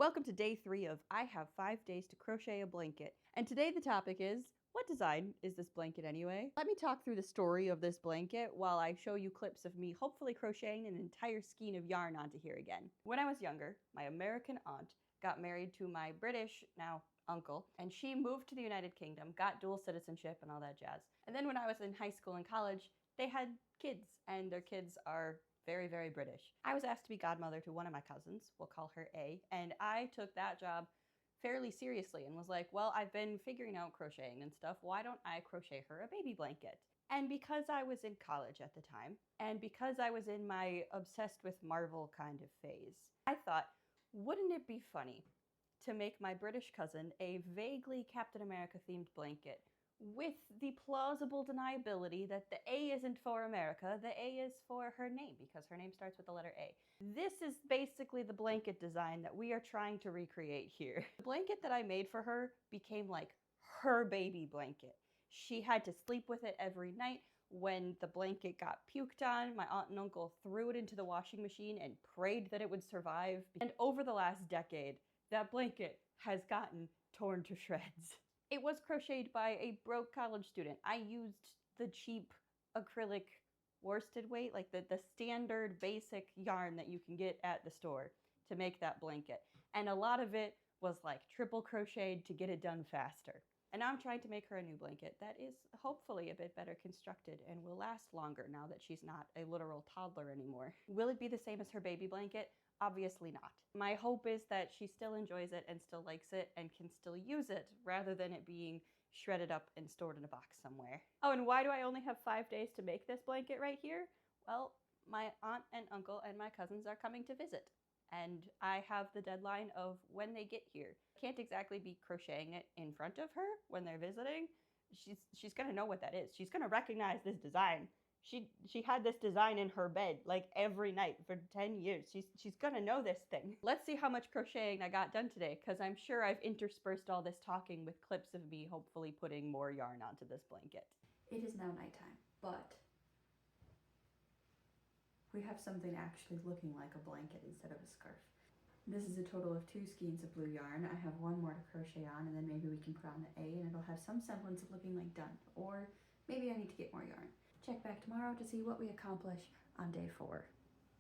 Welcome to day 3 of I Have 5 Days to Crochet a Blanket. And today the topic is, what design is this blanket anyway? Let me talk through the story of this blanket while I show you clips of me hopefully crocheting an entire skein of yarn onto here again. When I was younger, my American aunt got married to my British, now uncle, and she moved to the United Kingdom, got dual citizenship and all that jazz. And then when I was in high school and college, they had kids, and their kids are very, very British. I was asked to be godmother to one of my cousins, we'll call her A, and I took that job fairly seriously and was like, well, I've been figuring out crocheting and stuff, why don't I crochet her a baby blanket? And because I was in college at the time, and because I was in my obsessed with Marvel kind of phase, I thought, wouldn't it be funny to make my British cousin a vaguely Captain America themed blanket with the plausible deniability that the A isn't for America, the A is for her name, because her name starts with the letter A. This is basically the blanket design that we are trying to recreate here. The blanket that I made for her became like her baby blanket. She had to sleep with it every night. When the blanket got puked on, my aunt and uncle threw it into the washing machine and prayed that it would survive. And over the last decade, that blanket has gotten torn to shreds. It was crocheted by a broke college student. I used the cheap acrylic worsted weight, like the standard basic yarn that you can get at the store to make that blanket. And a lot of it was like triple crocheted to get it done faster. And now I'm trying to make her a new blanket that is hopefully a bit better constructed and will last longer now that she's not a literal toddler anymore. Will it be the same as her baby blanket? Obviously not. My hope is that she still enjoys it and still likes it and can still use it rather than it being shredded up and stored in a box somewhere. Oh, and why do I only have 5 days to make this blanket right here? Well, my aunt and uncle and my cousins are coming to visit, and I have the deadline of when they get here. I can't exactly be crocheting it in front of her when they're visiting. She's gonna know what that is. She's gonna recognize this design. She had this design in her bed like every night for 10 years. She's gonna know this thing. Let's see how much crocheting I got done today, because I'm sure I've interspersed all this talking with clips of me hopefully putting more yarn onto this blanket. It is now nighttime, but we have something actually looking like a blanket instead of a scarf. This is a total of 2 skeins of blue yarn. I have 1 more to crochet on, and then maybe we can put on the A and it'll have some semblance of looking like done. Or maybe I need to get more yarn. Check back tomorrow to see what we accomplish on day 4.